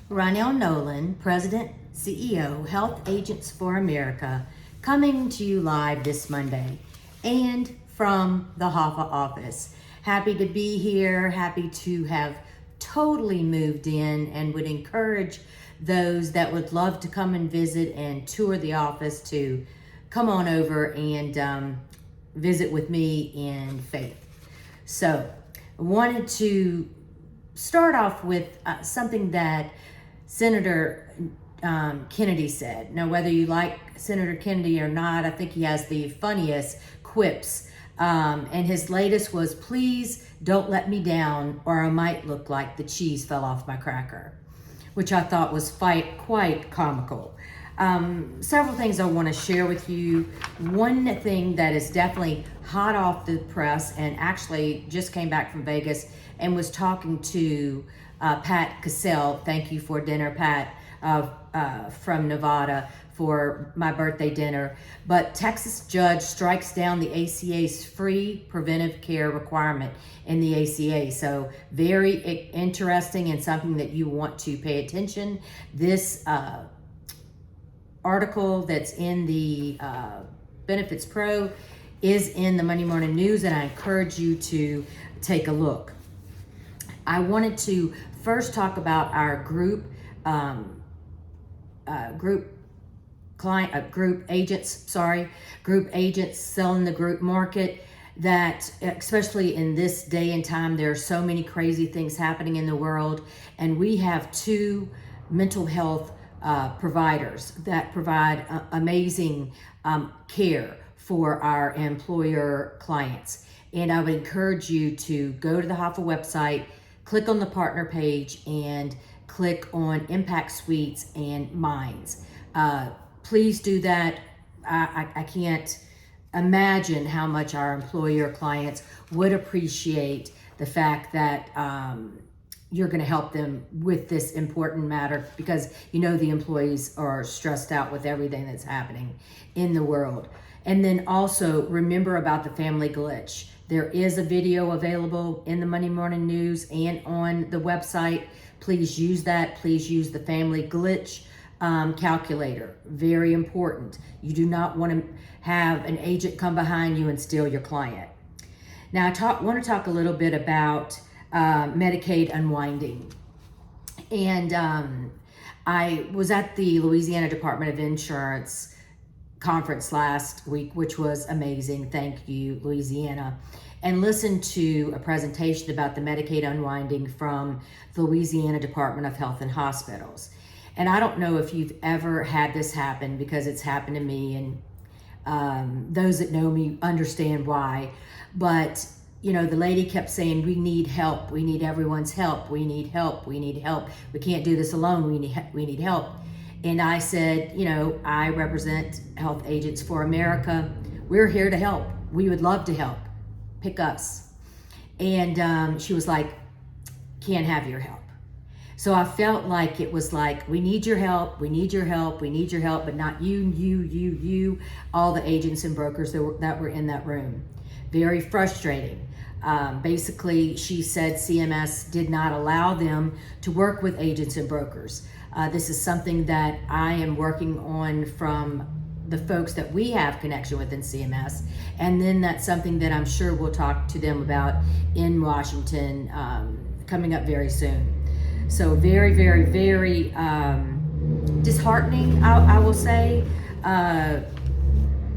Ronell Nolan, President, CEO, Health Agents for America, coming to you live this Monday and from the HAFA office. Happy to be here, happy to have totally moved in, and would encourage those that would love to come and visit and tour the office to come on over and visit with me in faith. So I wanted to start off with something that Senator Kennedy said. Now, whether you like Senator Kennedy or not, I think he has the funniest quips. And his latest was, "Please don't let me down or I might look like the cheese fell off my cracker," which I thought was quite comical. Several things I want to share with you. One thing that is definitely hot off the press, and actually just came back from Vegas and was talking to Pat Cassell. Thank you for dinner, Pat, from Nevada, for my birthday dinner. But Texas judge strikes down the ACA's free preventive care requirement in the ACA. So very interesting and something that you want to pay attention. This article that's in the Benefits Pro is in the Monday Morning News, and I encourage you to take a look. I wanted to first talk about our group agents selling the group market. That especially in this day and time, there are so many crazy things happening in the world, and we have two mental health providers that provide amazing care for our employer clients. And I would encourage you to go to the HAFA website, click on the partner page, and click on Impact Suites and Minds. Please do that. I can't imagine how much our employer clients would appreciate the fact that you're going to help them with this important matter, because you know the employees are stressed out with everything that's happening in the world. And then also remember about the family glitch. There is a video available in the Monday Morning News and on the website. Please use that. Please use the family glitch calculator. Very important. You do not want to have an agent come behind you and steal your client. Now, I want to talk a little bit about Medicaid unwinding. And I was at the Louisiana Department of Insurance conference last week, which was amazing. Thank you, Louisiana. And listened to a presentation about the Medicaid unwinding from the Louisiana Department of Health and Hospitals. And I don't know if you've ever had this happen, because it's happened to me, and those that know me understand why. But you know, the lady kept saying, "We need help. We need everyone's help. We need help. We need help. We can't do this alone. We need help." And I said, you know, I represent Health Agents for America. We're here to help. We would love to help. Pick us. And she was like, "Can't have your help." So I felt like it was like, we need your help, we need your help, we need your help, but not you, all the agents and brokers that were in that room. Very frustrating. Basically, she said CMS did not allow them to work with agents and brokers. This is something that I am working on from the folks that we have connection with in CMS. And then that's something that I'm sure we'll talk to them about in Washington coming up very soon. So very, very, very disheartening, I will say,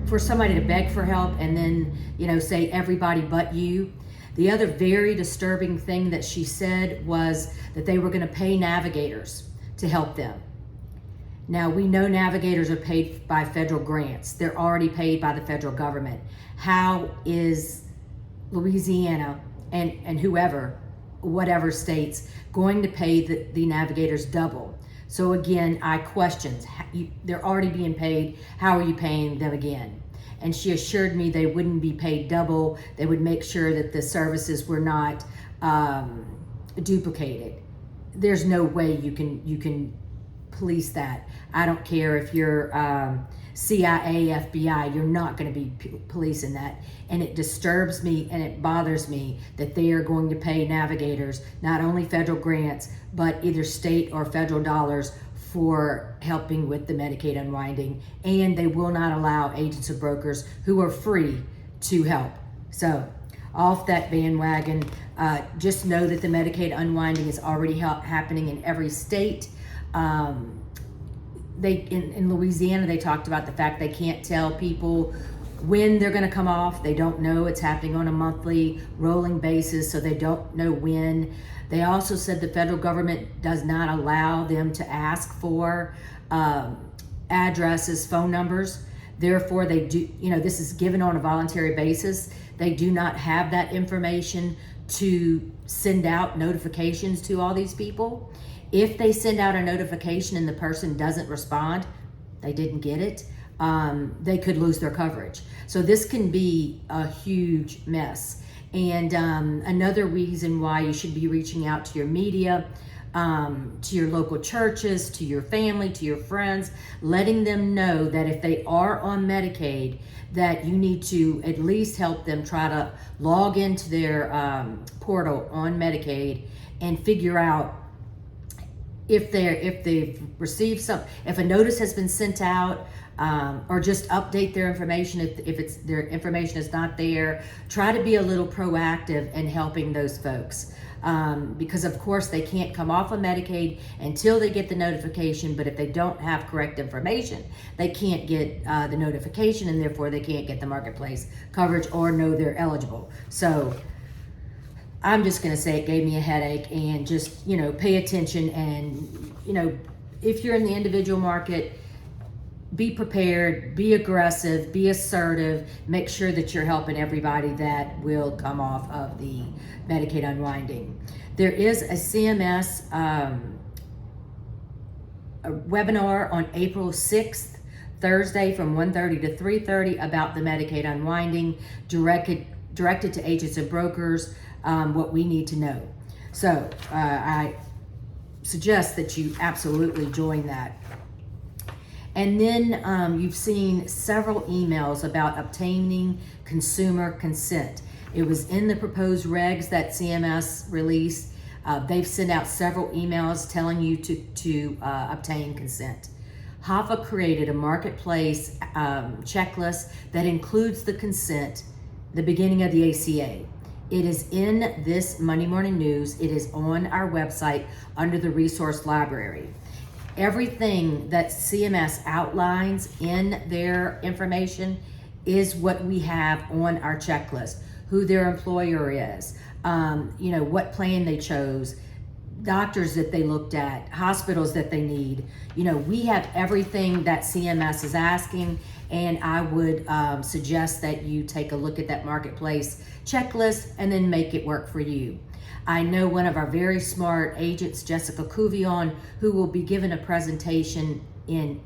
for somebody to beg for help and then, you know, say everybody but you. The other very disturbing thing that she said was that they were going to pay navigators to help them. Now, we know navigators are paid by federal grants. They're already paid by the federal government. How is Louisiana and whatever states, going to pay the navigators double? So again, I questioned, they're already being paid, how are you paying them again? And she assured me they wouldn't be paid double. They would make sure that the services were not duplicated. There's no way you can police that. I don't care if you're CIA, FBI, you're not going to be policing that. And it disturbs me and it bothers me that they are going to pay navigators not only federal grants, but either state or federal dollars for helping with the Medicaid unwinding. And they will not allow agents or brokers who are free to help. So off that bandwagon, just know that the Medicaid unwinding is already happening in every state. In Louisiana, they talked about the fact they can't tell people when they're going to come off. They don't know. It's happening on a monthly rolling basis, so they don't know when. They also said the federal government does not allow them to ask for addresses, phone numbers. Therefore, they do, this is given on a voluntary basis. They do not have that information to send out notifications to all these people. If they send out a notification and the person doesn't respond, they didn't get it, they could lose their coverage. So this can be a huge mess. And another reason why you should be reaching out to your media, to your local churches, to your family, to your friends, letting them know that if they are on Medicaid, that you need to at least help them try to log into their portal on Medicaid and figure out if they've received if a notice has been sent out, or just update their information if it's their information is not there. Try to be a little proactive in helping those folks, because of course they can't come off of Medicaid until they get the notification. But if they don't have correct information, they can't get the notification, and therefore they can't get the marketplace coverage or know they're eligible. So I'm just going to say it gave me a headache, and just, pay attention. And, if you're in the individual market, be prepared, be aggressive, be assertive, make sure that you're helping everybody that will come off of the Medicaid unwinding. There is a CMS a webinar on April 6th, Thursday from 1:30 to 3:30 about the Medicaid unwinding, directed to agents and brokers. What we need to know. So I suggest that you absolutely join that. And then you've seen several emails about obtaining consumer consent. It was in the proposed regs that CMS released. They've sent out several emails telling you to obtain consent. HAFA created a marketplace checklist that includes the consent, the beginning of the ACA. It is in this Monday Morning News. It is on our website under the resource library. Everything that CMS outlines in their information is what we have on our checklist. Who their employer is, what plan they chose, doctors that they looked at, hospitals that they need. We have everything that CMS is asking, and I would suggest that you take a look at that marketplace checklist and then make it work for you. I know one of our very smart agents, Jessica Cuvion, who will be giving a presentation in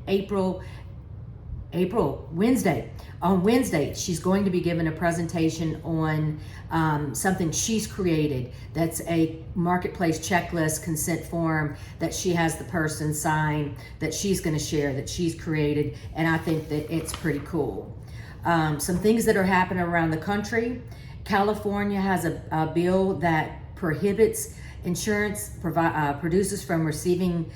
Wednesday. On Wednesday, she's going to be giving a presentation on something she's created. That's a marketplace checklist consent form that she has the person sign, that she's going to share, that she's created, and I think that it's pretty cool. Some things that are happening around the country. California has a bill that prohibits insurance producers from receiving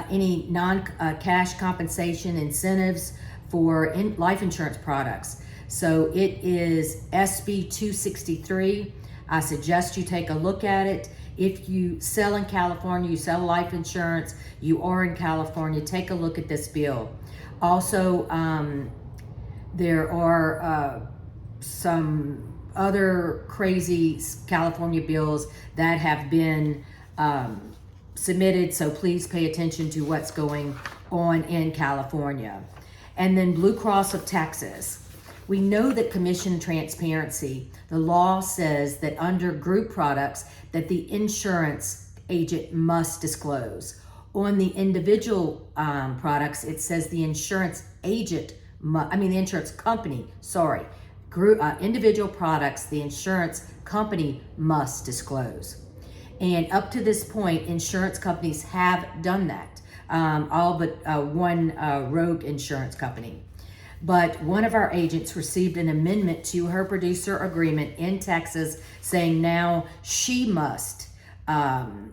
any non-cash compensation incentives for life insurance products. So it is SB 263. I suggest you take a look at it. If you sell in California, you sell life insurance, you are in California, take a look at this bill. Also, there are some other crazy California bills that have been submitted, so please pay attention to what's going on in California. And then Blue Cross of Texas. We know that commission transparency, the law says that under group products that the insurance agent must disclose. On the individual products, it says the insurance agent, the insurance company, individual products, the insurance company must disclose. And up to this point, insurance companies have done that, all but one rogue insurance company. But one of our agents received an amendment to her producer agreement in Texas saying now she must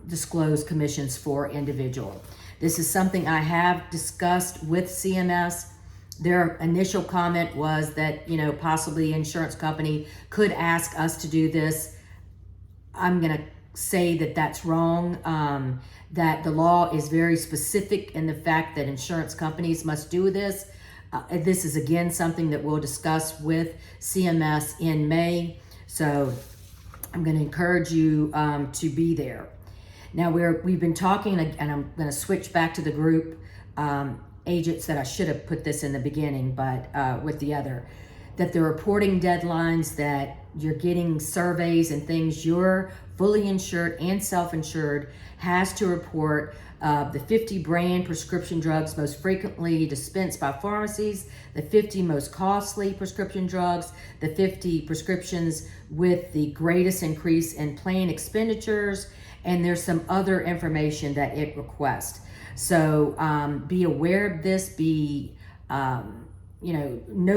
disclose commissions for individual. This is something I have discussed with CMS. Their initial comment was that, possibly insurance company could ask us to do this. I'm going to say that that's wrong, that the law is very specific in the fact that insurance companies must do this. This is again something that we'll discuss with CMS in May. So I'm going to encourage you to be there. Now we've been talking, and I'm going to switch back to the group agents that I should have put this in the beginning, but with the other, that the reporting deadlines, that you're getting surveys and things, you're fully insured and self-insured has to report the 50 brand prescription drugs most frequently dispensed by pharmacies, the 50 most costly prescription drugs, the 50 prescriptions with the greatest increase in plan expenditures, and there's some other information that it requests. So be aware of this, know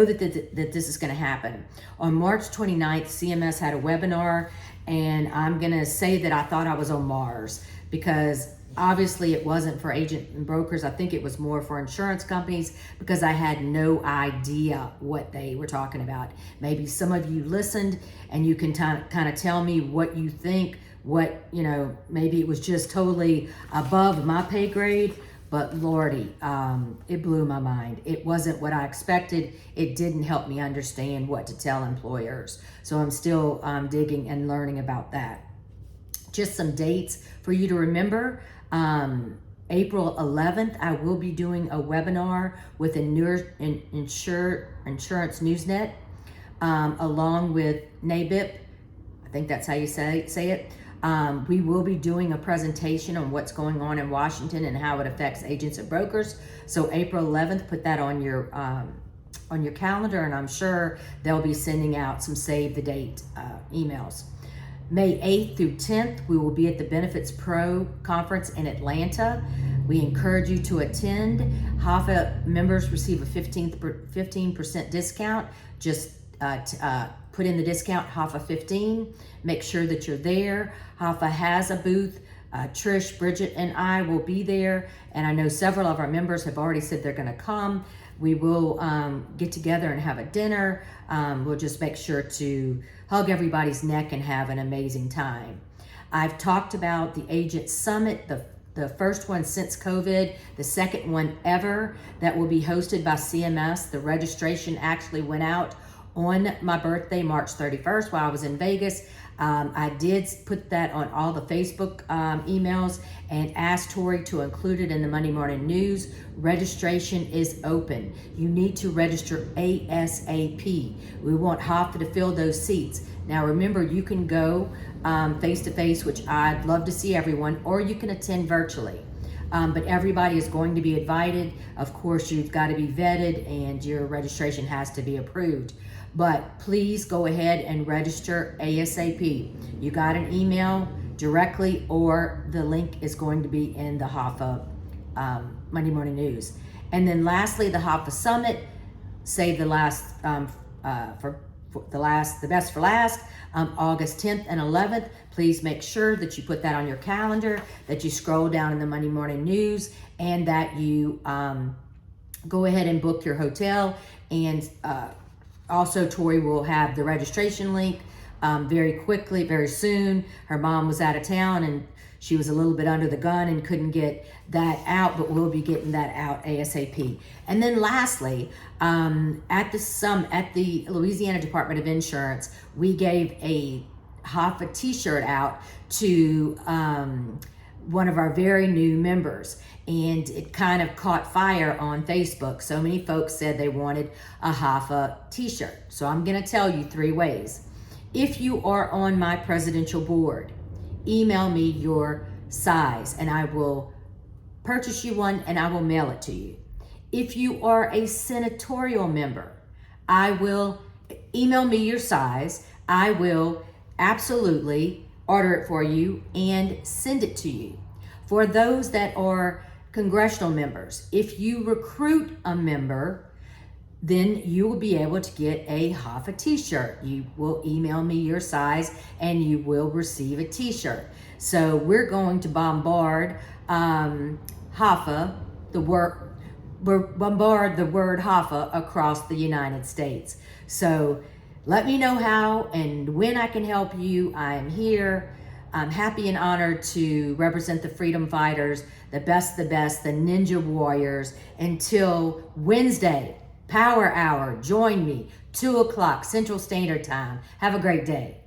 that this is going to happen. On March 29th, CMS had a webinar, and I'm going to say that I thought I was on Mars, because obviously it wasn't for agent and brokers. I think it was more for insurance companies, because I had no idea what they were talking about. Maybe some of you listened and you can kind of tell me what you think, maybe it was just totally above my pay grade. But Lordy, it blew my mind. It wasn't what I expected. It didn't help me understand what to tell employers. So I'm still digging and learning about that. Just some dates for you to remember. April 11th, I will be doing a webinar with Insurance Newsnet, along with NABIP. I think that's how you say it. We will be doing a presentation on what's going on in Washington and how it affects agents and brokers. So April 11th, put that on your calendar, and I'm sure they'll be sending out some save the date emails. May 8th through 10th, we will be at the Benefits Pro Conference in Atlanta. We encourage you to attend. HAFA members receive a 15% discount. Just put in the discount HAFA 15. Make sure that you're there. HAFA has a booth. Trish, Bridget, and I will be there. And I know several of our members have already said they're going to come. We will get together and have a dinner. We'll just make sure to hug everybody's neck and have an amazing time. I've talked about the Agent Summit, the first one since COVID, the second one ever, that will be hosted by CMS. The registration actually went out on my birthday, March 31st, while I was in Vegas. I did put that on all the Facebook emails and asked Tori to include it in the Monday Morning News. Registration is open. You need to register ASAP. We want HAFA to fill those seats. Now remember, you can go face-to-face, which I'd love to see everyone, or you can attend virtually. But everybody is going to be invited. Of course, you've got to be vetted and your registration has to be approved. But please go ahead and register ASAP. You got an email directly, or the link is going to be in the HAFA Monday Morning News. And then lastly, the HAFA Summit, save the last the best for last, August 10th and 11th. Please make sure that you put that on your calendar, that you scroll down in the Monday Morning News, and that you go ahead and book your hotel. And also, Tori will have the registration link very quickly, very soon. Her mom was out of town and she was a little bit under the gun and couldn't get that out, but we'll be getting that out ASAP. And then lastly, at the Louisiana Department of Insurance, we gave a HAFA t-shirt out to one of our very new members, and it kind of caught fire on Facebook. So many folks said they wanted a HAFA t-shirt. So I'm going to tell you 3 ways. If you are on my presidential board, email me your size and I will purchase you one and I will mail it to you. If you are a senatorial member, I will email me your size. I will absolutely order it for you, and send it to you. For those that are congressional members, if you recruit a member, then you will be able to get a HAFA t-shirt. You will email me your size and you will receive a t-shirt. So we're going to bombard HAFA, bombard the word HAFA across the United States. So let me know how and when I can help you. I am here. I'm happy and honored to represent the freedom fighters, the best, the ninja warriors. Until Wednesday, Power Hour, join me, 2 o'clock Central Standard Time. Have a great day.